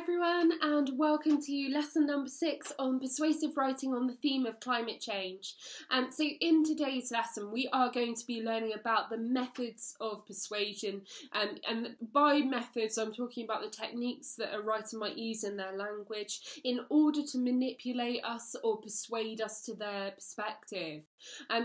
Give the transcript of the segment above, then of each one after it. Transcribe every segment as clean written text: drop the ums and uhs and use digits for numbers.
everyone, and welcome to lesson number 6 on persuasive writing on the theme of climate change. So in today's lesson we are going to be learning about the methods of persuasion, and by methods I'm talking about the techniques that a writer might use in their language in order to manipulate us or persuade us to their perspective.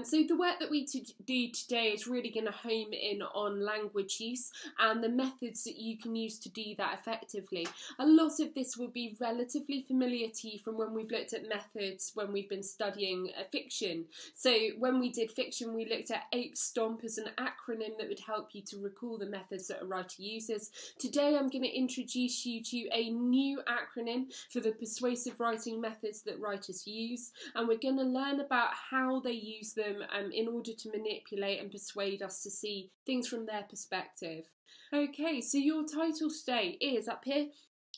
So the work that we do today is really going to home in on language use and the methods that you can use to do that effectively. A lot of this will be relatively familiar to you from when we've looked at methods when we've been studying fiction. So when we did fiction, we looked at Ape Stomp as an acronym that would help you to recall the methods that a writer uses. Today I'm going to introduce you to a new acronym for the persuasive writing methods that writers use, and we're going to learn about how they use them in order to manipulate and persuade us to see things from their perspective. Okay, so your title today is up here,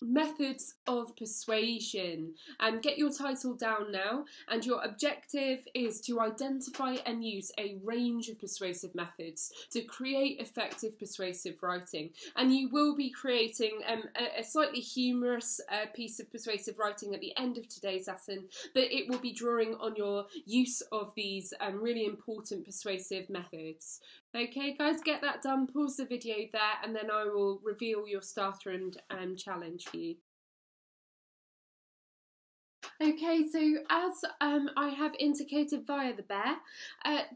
Methods of Persuasion, and get your title down now, and your objective is to identify and use a range of persuasive methods to create effective persuasive writing. And you will be creating a slightly humorous piece of persuasive writing at the end of today's lesson, but it will be drawing on your use of these really important persuasive methods. Okay guys, get that done, pause the video there, and then I will reveal your starter and challenge for you. Okay, so as I have indicated via the bear,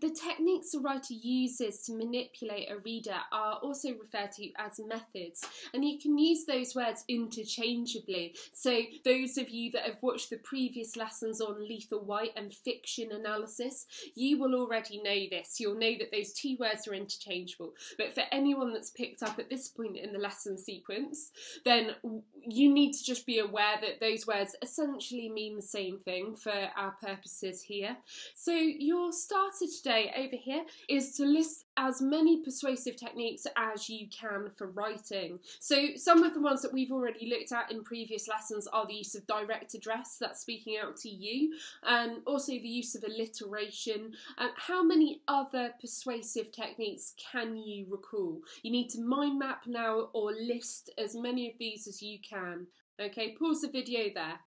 the techniques the writer uses to manipulate a reader are also referred to as methods, and you can use those words interchangeably. So those of you that have watched the previous lessons on lethal white and fiction analysis, you will already know this. You'll know that those two words are interchangeable, but for anyone that's picked up at this point in the lesson sequence, then you need to just be aware that those words essentially mean the same thing for our purposes here. So your starter today over here is to list as many persuasive techniques as you can for writing. So some of the ones that we've already looked at in previous lessons are the use of direct address, that's speaking out to you, and also the use of alliteration. How many other persuasive techniques can you recall? You need to mind map now or list as many of these as you can. Okay, pause the video there.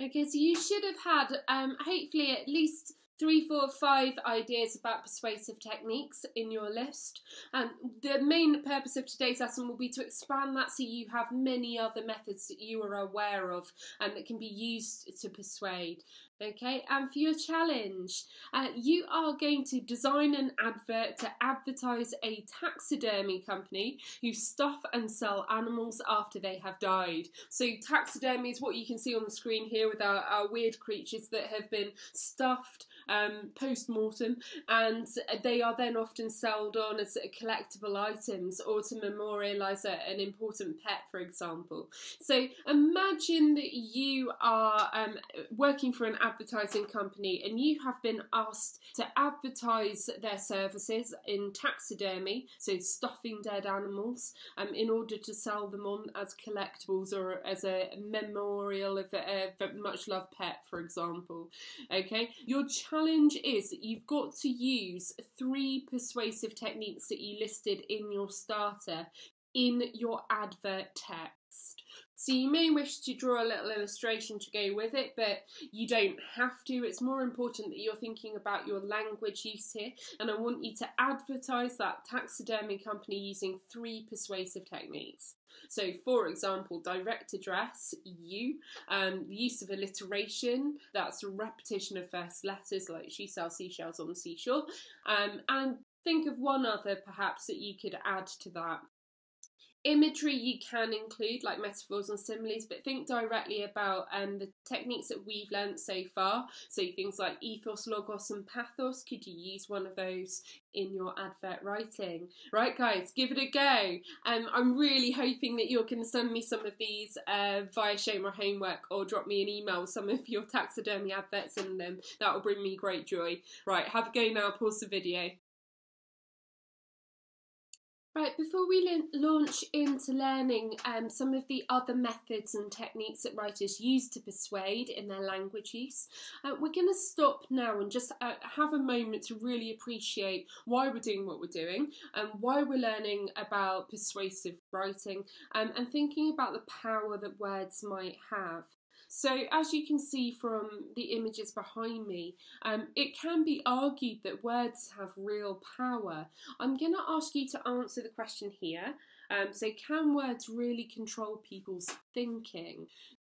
Okay, so you should have had hopefully at least 3, 4, 5 ideas about persuasive techniques in your list. The main purpose of today's lesson will be to expand that so you have many other methods that you are aware of and that can be used to persuade. Okay, and for your challenge, you are going to design an advert to advertise a taxidermy company who stuff and sell animals after they have died. So taxidermy is what you can see on the screen here with our weird creatures that have been stuffed post-mortem, and they are then often sold on as collectible items or to memorialise an important pet, for example. So imagine that you are working for an advertising company and you have been asked to advertise their services in taxidermy, so stuffing dead animals, in order to sell them on as collectibles or as a memorial of a much loved pet, for example. Okay, your challenge is that you've got to use 3 persuasive techniques that you listed in your starter in your advert text. So you may wish to draw a little illustration to go with it, but you don't have to. It's more important that you're thinking about your language use here, and I want you to advertise that taxidermy company using 3 persuasive techniques. So, for example, direct address, you, the use of alliteration, that's a repetition of first letters like she sells seashells on the seashore, and think of one other perhaps that you could add to that. Imagery you can include, like metaphors and similes, but think directly about the techniques that we've learnt so far. So things like ethos, logos and pathos, could you use one of those in your advert writing? Right guys, give it a go. I'm really hoping that you're going to send me some of these via Show My Homework, or drop me an email with some of your taxidermy adverts in them. That will bring me great joy. Right, have a go now, pause the video. Right, before we launch into learning some of the other methods and techniques that writers use to persuade in their language use, we're going to stop now and just have a moment to really appreciate why we're doing what we're doing and why we're learning about persuasive writing and thinking about the power that words might have. So as you can see from the images behind me, it can be argued that words have real power. I'm going to ask you to answer the question here. So can words really control people's thinking?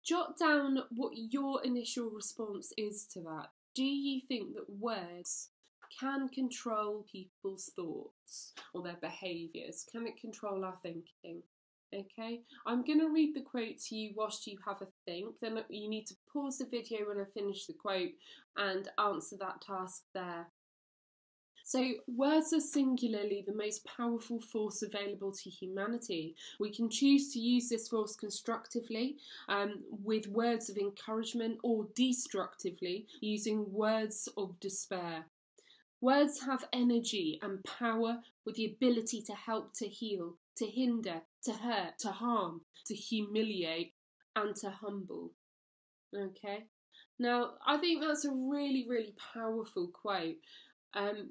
Jot down what your initial response is to that. Do you think that words can control people's thoughts or their behaviours? Can it control our thinking? Okay, I'm going to read the quote to you whilst you have a think. Then you need to pause the video when I finish the quote and answer that task there. So, words are singularly the most powerful force available to humanity. We can choose to use this force constructively with words of encouragement or destructively using words of despair. Words have energy and power with the ability to help, to heal, to hinder, to hurt, to harm, to humiliate, and to humble. Okay? Now, I think that's a really, really powerful quote.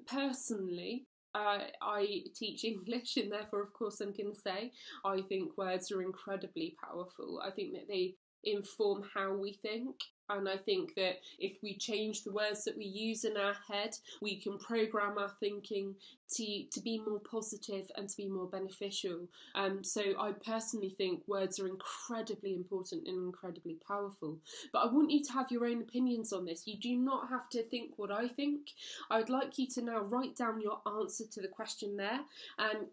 Personally, I teach English, and therefore, of course, I'm going to say I think words are incredibly powerful. I think that they inform how we think, and I think that if we change the words that we use in our head, we can program our thinking to be more positive and to be more beneficial. So I personally think words are incredibly important and incredibly powerful. But I want you to have your own opinions on this. You do not have to think what I think. I would like you to now write down your answer to the question there.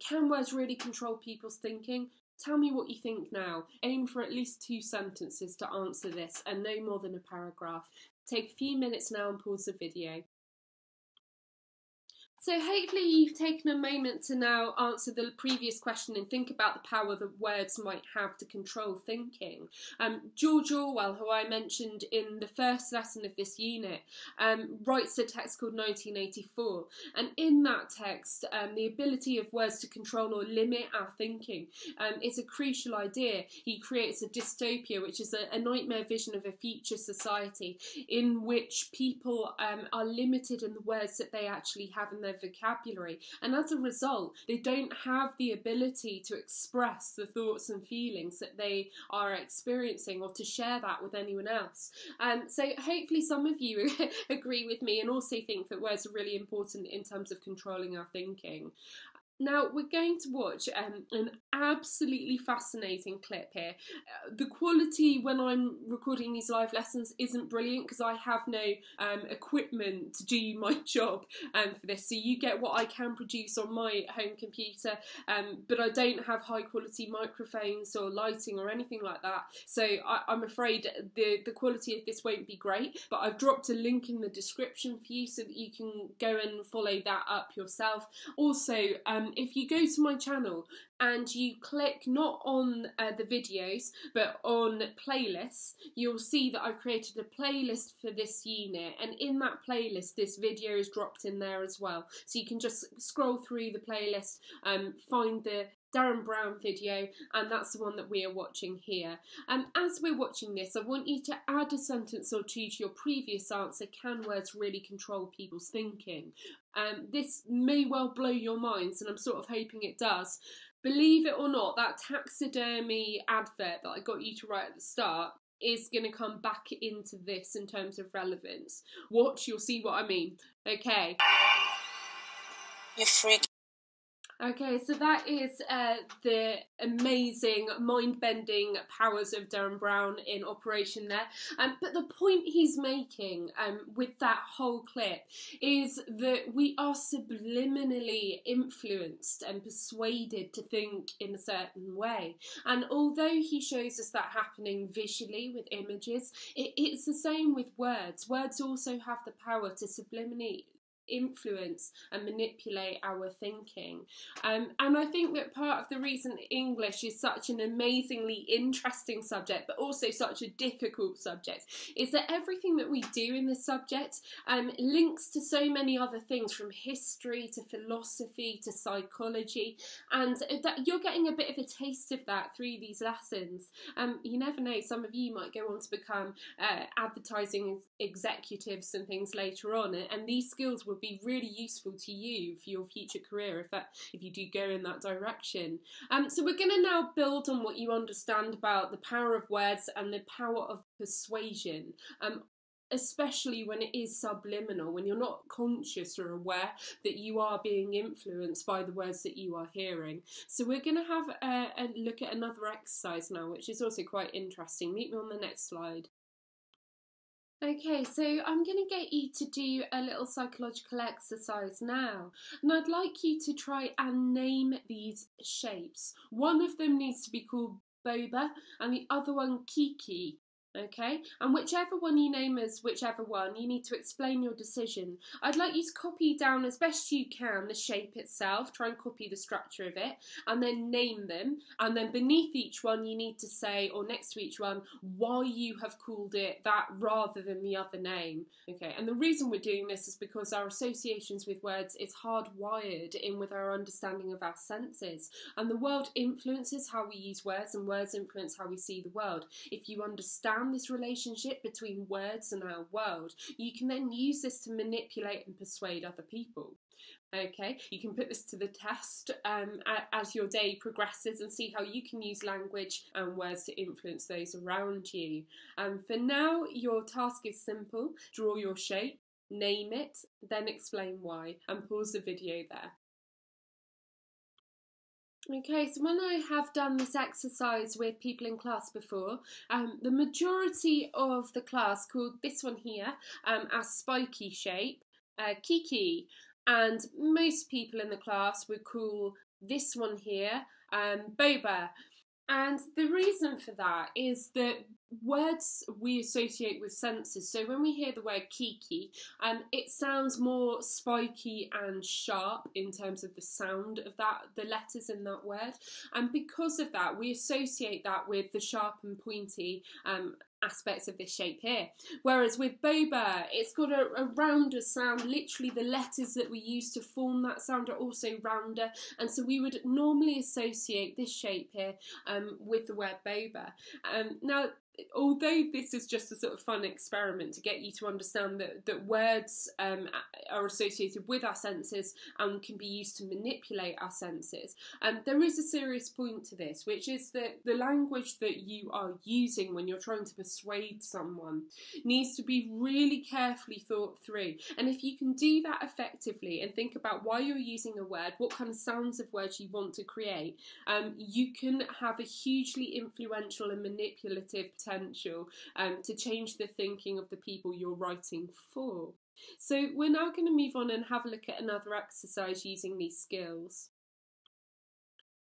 Can words really control people's thinking? Tell me what you think now. Aim for at least 2 sentences to answer this and no more than a paragraph. Take a few minutes now and pause the video. So hopefully you've taken a moment to now answer the previous question and think about the power that words might have to control thinking. George Orwell, who I mentioned in the first lesson of this unit, writes a text called 1984, and in that text the ability of words to control or limit our thinking is a crucial idea. He creates a dystopia, which is a nightmare vision of a future society in which people are limited in the words that they actually have in their vocabulary, and as a result they don't have the ability to express the thoughts and feelings that they are experiencing or to share that with anyone else. So hopefully some of you agree with me and also think that words are really important in terms of controlling our thinking. Now we're going to watch an absolutely fascinating clip here. The quality when I'm recording these live lessons isn't brilliant because I have no equipment to do my job for this, so you get what I can produce on my home computer, but I don't have high quality microphones or lighting or anything like that, so I'm afraid the quality of this won't be great, but I've dropped a link in the description for you so that you can go and follow that up yourself. Also, if you go to my channel and you click not on the videos but on playlists, you'll see that I've created a playlist for this unit, and in that playlist this video is dropped in there as well, so you can just scroll through the playlist, find the Derren Brown video, and that's the one that we are watching here. As we're watching this, I want you to add a sentence or two to your previous answer. Can words really control people's thinking? This may well blow your minds, and I'm sort of hoping it does. Believe it or not, that taxidermy advert that I got you to write at the start is going to come back into this in terms of relevance. Watch, you'll see what I mean. Okay. You freak. Okay, so that is the amazing, mind-bending powers of Derren Brown in operation there. But the point he's making with that whole clip is that we are subliminally influenced and persuaded to think in a certain way. And although he shows us that happening visually with images, it's the same with words. Words also have the power to subliminally influence and manipulate our thinking. And I think that part of the reason English is such an amazingly interesting subject, but also such a difficult subject, is that everything that we do in this subject links to so many other things, from history to philosophy to psychology, and that you're getting a bit of a taste of that through these lessons. You never know, some of you might go on to become advertising executives and things later on, and these skills would be really useful to you for your future career if you do go in that direction. So we're going to now build on what you understand about the power of words and the power of persuasion. Especially when it is subliminal, when you're not conscious or aware that you are being influenced by the words that you are hearing. So we're going to have a look at another exercise now, which is also quite interesting. Meet me on the next slide. Okay, so I'm going to get you to do a little psychological exercise now, and I'd like you to try and name these shapes. One of them needs to be called boba and the other one Kiki. Okay, and whichever one you name as whichever one, you need to explain your decision. I'd like you to copy down as best you can the shape itself, try and copy the structure of it, and then name them. And then beneath each one, you need to say, or next to each one, why you have called it that rather than the other name. Okay, and the reason we're doing this is because our associations with words is hardwired in with our understanding of our senses. And the world influences how we use words, and words influence how we see the world. If you understand this relationship between words and our world, you can then use this to manipulate and persuade other people. Okay, you can put this to the test as your day progresses and see how you can use language and words to influence those around you. For now, your task is simple. Draw your shape, name it, then explain why, and pause the video there. Okay, so when I have done this exercise with people in class before, the majority of the class called this one here a spiky shape, Kiki, and most people in the class would call this one here Boba. And the reason for that is that words we associate with senses. So when we hear the word Kiki, it sounds more spiky and sharp in terms of the sound of the letters in that word. And because of that, we associate that with the sharp and pointy aspects of this shape here. Whereas with boba, it's got a rounder sound. Literally the letters that we use to form that sound are also rounder, and so we would normally associate this shape here with the word boba. Now, although this is just a sort of fun experiment to get you to understand that words are associated with our senses and can be used to manipulate our senses, there is a serious point to this, which is that the language that you are using when you're trying to persuade someone needs to be really carefully thought through. And if you can do that effectively and think about why you're using a word, what kind of sounds of words you want to create, you can have a hugely influential and manipulative potential to change the thinking of the people you're writing for. So we're now going to move on and have a look at another exercise using these skills.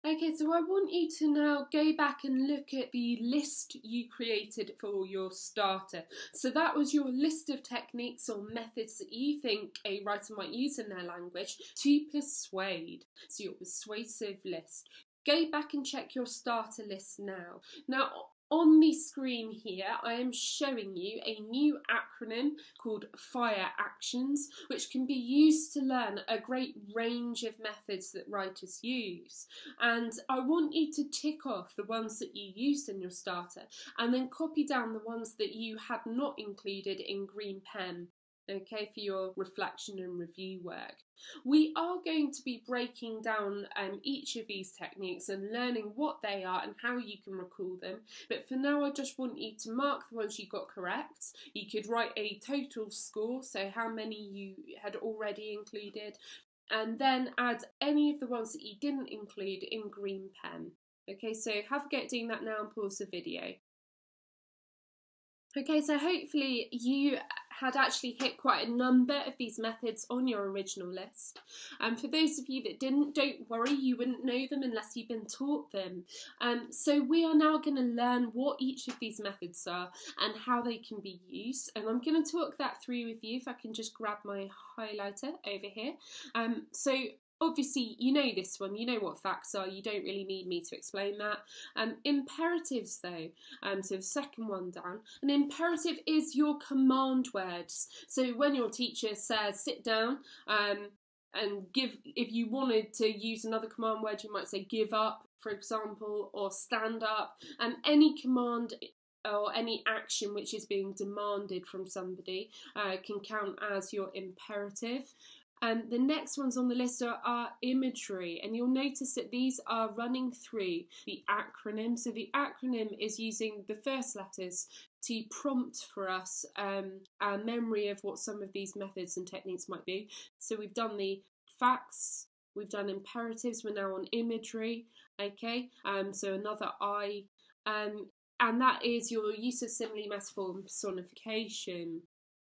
Okay, so I want you to now go back and look at the list you created for your starter. So that was your list of techniques or methods that you think a writer might use in their language to persuade. So your persuasive list. Go back and check your starter list now. Now, on the screen here, I am showing you a new acronym called FIRE Actions, which can be used to learn a great range of methods that writers use. And I want you to tick off the ones that you used in your starter and then copy down the ones that you had not included in green pen. Okay, for your reflection and review work. We are going to be breaking down each of these techniques and learning what they are and how you can recall them. But for now, I just want you to mark the ones you got correct. You could write a total score, so how many you had already included, and then add any of the ones that you didn't include in green pen. Okay, so have a go at doing that now and pause the video. Okay, so hopefully you had actually hit quite a number of these methods on your original list. For those of you that didn't, don't worry, you wouldn't know them unless you've been taught them. So we are now going to learn what each of these methods are and how they can be used. And I'm going to talk that through with you. If I can just grab my highlighter over here. So obviously, you know this one, you know what facts are, you don't really need me to explain that. Imperatives though, so the second one down, an imperative is your command words. So when your teacher says sit down, and give, if you wanted to use another command word, you might say give up, for example, or stand up, and any command or any action which is being demanded from somebody can count as your imperative. And the next ones on the list are imagery, and you'll notice that these are running through the acronym. So the acronym is using the first letters to prompt for us our memory of what some of these methods and techniques might be. So we've done the facts, we've done imperatives, we're now on imagery, okay? So another I, and that is your use of simile, metaphor, and personification.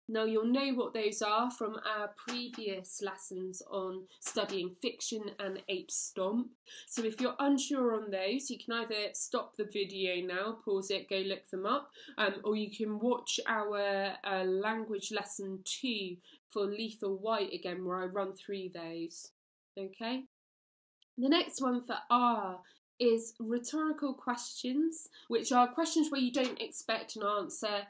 Now you'll know what those are from our previous lessons on studying fiction and ape stomp. So if you're unsure on those, you can either stop the video now, pause it, go look them up, or you can watch our language lesson 2 for Lethal White again, where I run through those. Okay? The next one for R is rhetorical questions, which are questions where you don't expect an answer.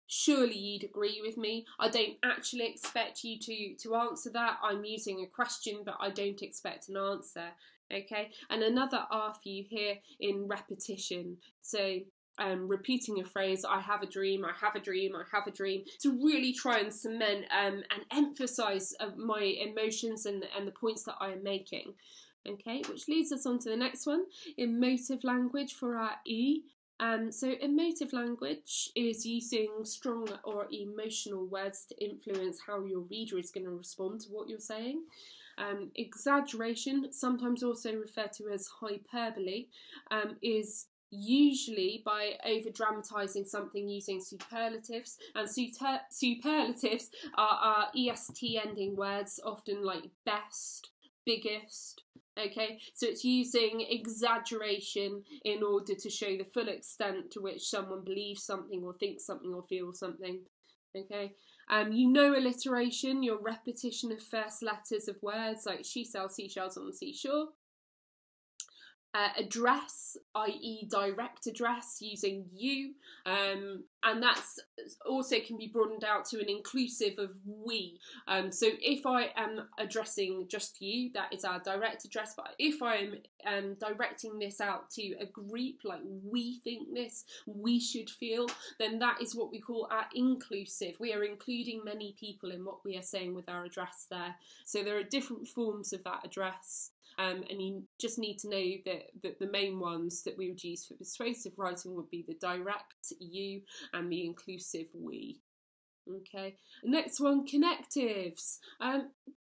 Surely you'd agree with me. I don't actually expect you to answer that. I'm using a question, but I don't expect an answer. Okay, and another R for you here in repetition. So repeating a phrase, I have a dream, I have a dream, I have a dream, to really try and cement and emphasise my emotions and the points that I am making. Okay, which leads us on to the next one, emotive language for our E. So emotive language is using strong or emotional words to influence how your reader is going to respond to what you're saying. Exaggeration, sometimes also referred to as hyperbole, is usually by over-dramatising something using superlatives, and superlatives are EST ending words, often like best, biggest. Okay, so it's using exaggeration in order to show the full extent to which someone believes something or thinks something or feels something. Okay, you know alliteration, your repetition of first letters of words like she sells seashells on the seashore. Address, i.e. direct address, using you, and that's also can be broadened out to an inclusive of we. So if I am addressing just you, that is our direct address, but if I am directing this out to a group, like we think this, we should feel, then that is what we call our inclusive. We are including many people in what we are saying with our address there. So there are different forms of that address. And you just need to know that the main ones that we would use for persuasive writing would be the direct you and the inclusive we. Okay, next one, connectives.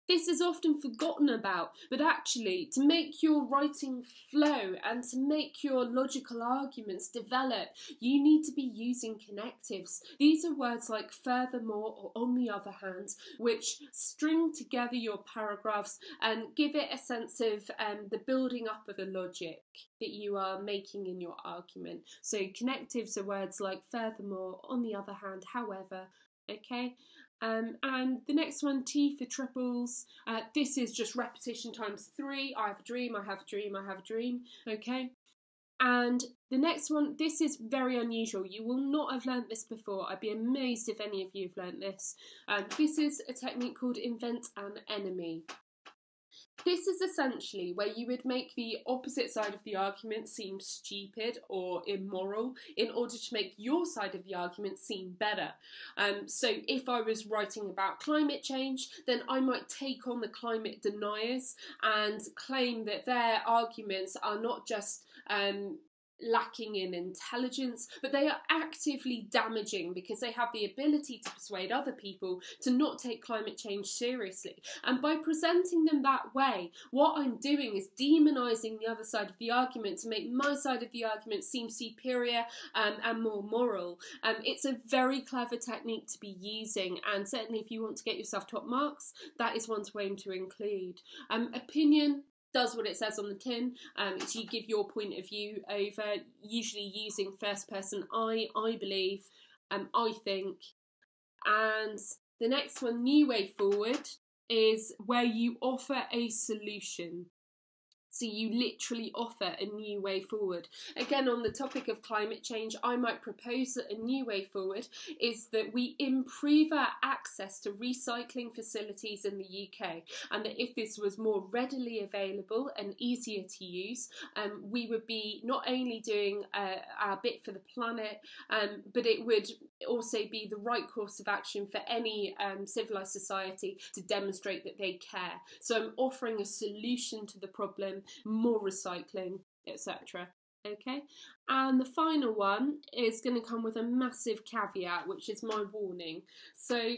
This is often forgotten about, but actually to make your writing flow and to make your logical arguments develop, you need to be using connectives. These are words like furthermore or on the other hand, which string together your paragraphs and give it a sense of the building up of the logic that you are making in your argument. So connectives are words like furthermore, on the other hand, however. Okay, and the next one, T for triples. This is just repetition times 3. I have a dream, I have a dream, I have a dream. Okay, and the next one, this is very unusual. You will not have learnt this before. I'd be amazed if any of you have learnt this. This is a technique called invent an enemy. This is essentially where you would make the opposite side of the argument seem stupid or immoral in order to make your side of the argument seem better. So if I was writing about climate change, then I might take on the climate deniers and claim that their arguments are not just lacking in intelligence, but they are actively damaging because they have the ability to persuade other people to not take climate change seriously. And by presenting them that way, what I'm doing is demonising the other side of the argument to make my side of the argument seem superior and more moral. It's a very clever technique to be using, and certainly if you want to get yourself top marks, that is one to aim to include. Opinion does what it says on the tin. It's you give your point of view over, usually using first person I believe, I think. And the next one, new way forward, is where you offer a solution. So you literally offer a new way forward. Again, on the topic of climate change, I might propose that a new way forward is that we improve our access to recycling facilities in the UK, and that if this was more readily available and easier to use, we would be not only doing our bit for the planet, but it would also be the right course of action for any civilised society to demonstrate that they care. So I'm offering a solution to the problem, more recycling, etc. Okay, and the final one is going to come with a massive caveat, which is my warning. So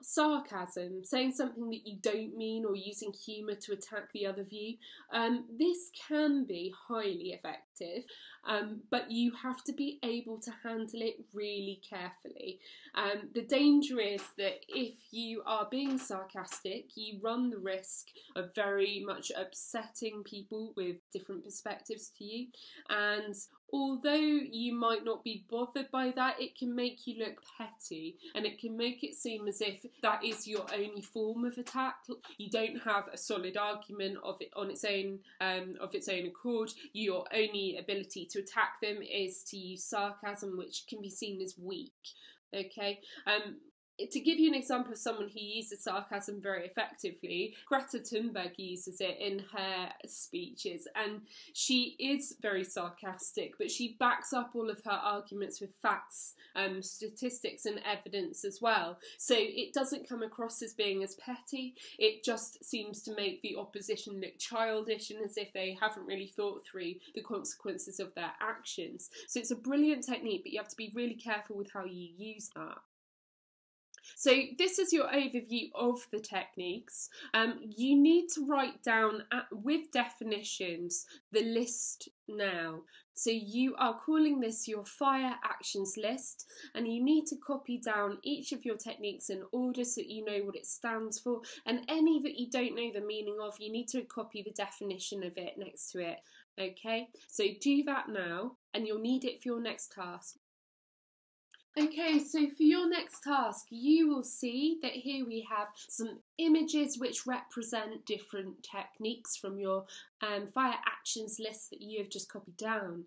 sarcasm, saying something that you don't mean, or using humour to attack the other view, this can be highly effective, but you have to be able to handle it really carefully. The danger is that if you are being sarcastic, you run the risk of very much upsetting people with different perspectives to you, and although you might not be bothered by that, it can make you look petty, and it can make it seem as if that is your only form of attack. You don't have a solid argument of it on its own, of its own accord. Your only ability to attack them is to use sarcasm, which can be seen as weak. Okay. To give you an example of someone who uses sarcasm very effectively, Greta Thunberg uses it in her speeches, and she is very sarcastic, but she backs up all of her arguments with facts, statistics and evidence as well. So it doesn't come across as being as petty, it just seems to make the opposition look childish and as if they haven't really thought through the consequences of their actions. So it's a brilliant technique, but you have to be really careful with how you use that. So this is your overview of the techniques. You need to write down with definitions the list now. So you are calling this your fire actions list, and you need to copy down each of your techniques in order so that you know what it stands for, and any that you don't know the meaning of, you need to copy the definition of it next to it. Okay, so do that now, and you'll need it for your next task. Okay, so for your next task, you will see that here we have some images which represent different techniques from your fire actions list that you have just copied down.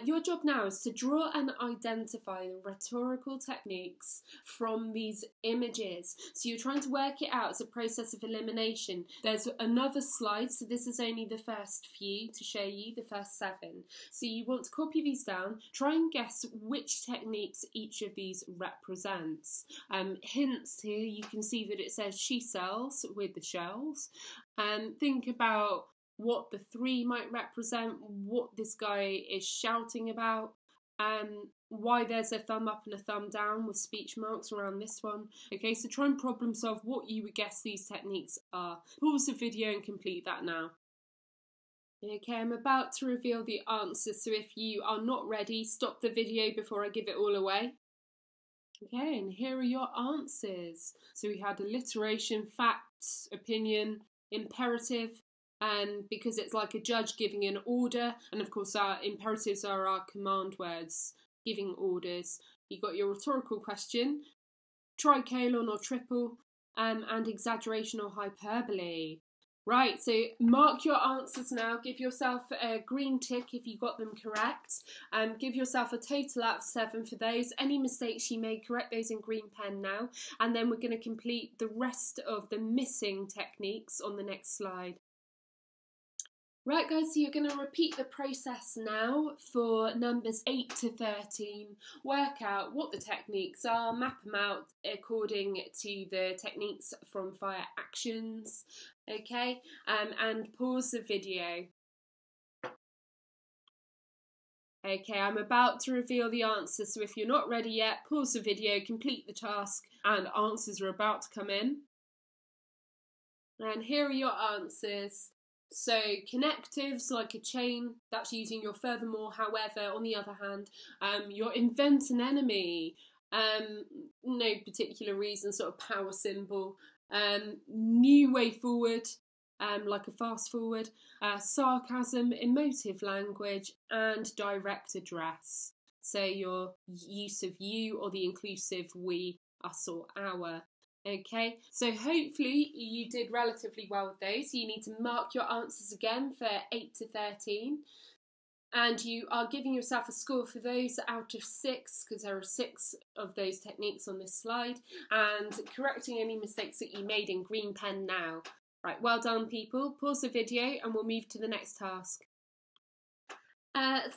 Your job now is to draw and identify the rhetorical techniques from these images. So you're trying to work it out as a process of elimination. There's another slide, so this is only the first few to show you, the first 7. So you want to copy these down, try and guess which techniques each of these represents. Hints here, you can see that it says she sells with the shells. Think about what the 3 might represent, what this guy is shouting about, why there's a thumb up and a thumb down with speech marks around this one. Okay, so try and problem solve what you would guess these techniques are. Pause the video and complete that now. Okay, I'm about to reveal the answers, so if you are not ready, stop the video before I give it all away. Okay, and here are your answers. So we had alliteration, facts, opinion, imperative, and because it's like a judge giving an order, and of course our imperatives are our command words giving orders. You got your rhetorical question, tricolon or triple, and exaggeration or hyperbole. Right, so mark your answers now. Give yourself a green tick if you got them correct. Give yourself a total out of 7 for those. Any mistakes you made, correct those in green pen now. And then we're going to complete the rest of the missing techniques on the next slide. Right guys, so you're going to repeat the process now for numbers 8 to 13. Work out what the techniques are, map them out according to the techniques from fire actions, okay, and pause the video. Okay, I'm about to reveal the answers, so if you're not ready yet, pause the video, complete the task, and answers are about to come in. And here are your answers. So connectives, like a chain, that's using your furthermore, however. On the other hand, your invent an enemy, no particular reason, sort of power symbol. New way forward, like a fast forward. Sarcasm, emotive language, and direct address. So your use of you or the inclusive we, us or our. Okay, so hopefully you did relatively well with those. You need to mark your answers again for 8 to 13. And you are giving yourself a score for those out of 6, because there are 6 of those techniques on this slide, and correcting any mistakes that you made in green pen now. Right, well done people. Pause the video and we'll move to the next task.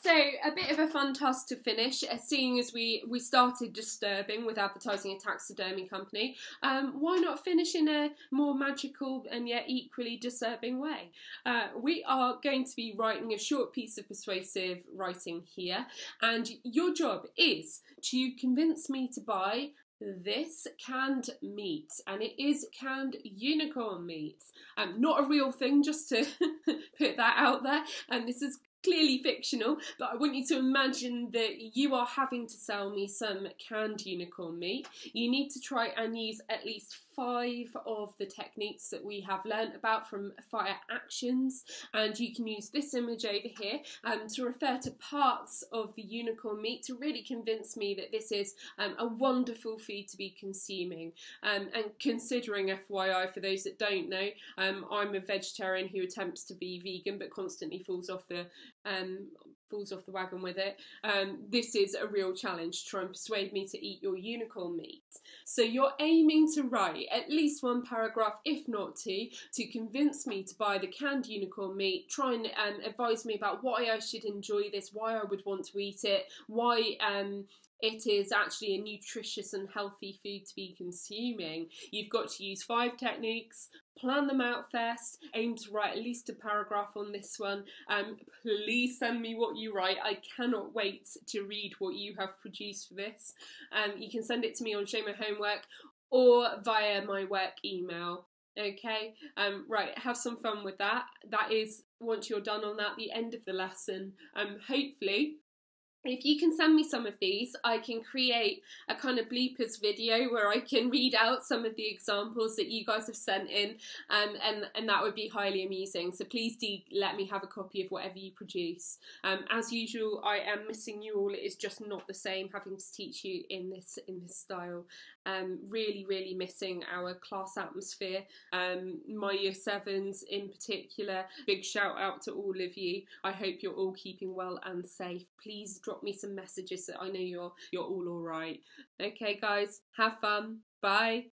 So a bit of a fun task to finish, seeing as we started disturbing with advertising a taxidermy company. Why not finish in a more magical and yet equally disturbing way? We are going to be writing a short piece of persuasive writing here, and your job is to convince me to buy this canned meat, and it is canned unicorn meat. Not a real thing, just to put that out there, and this is clearly fictional, but I want you to imagine that you are having to sell me some canned unicorn meat. You need to try and use at least 5 of the techniques that we have learnt about from Fire Actions, and you can use this image over here to refer to parts of the unicorn meat to really convince me that this is a wonderful food to be consuming. And considering, FYI, for those that don't know, I'm a vegetarian who attempts to be vegan but constantly falls off the wagon with it. This is a real challenge to try and persuade me to eat your unicorn meat. So you're aiming to write at least 1 paragraph, if not 2, to convince me to buy the canned unicorn meat. Try and advise me about why I should enjoy this, why I would want to eat it, why it is actually a nutritious and healthy food to be consuming. You've got to use 5 techniques, plan them out first, aim to write at least a paragraph on this one. Please send me what you write. I cannot wait to read what you have produced for this. You can send it to me on Show My Homework or via my work email. Okay, right, have some fun with that. That is, once you're done on that, the end of the lesson. Hopefully, if you can send me some of these, I can create a kind of bloopers video where I can read out some of the examples that you guys have sent in, and that would be highly amusing. So please do let me have a copy of whatever you produce. As usual, I am missing you all. It is just not the same having to teach you in this style. Really missing our class atmosphere. My year 7s in particular. Big shout out to all of you. I hope you're all keeping well and safe. Please drop me some messages so I know you're all right. Okay guys, have fun. Bye.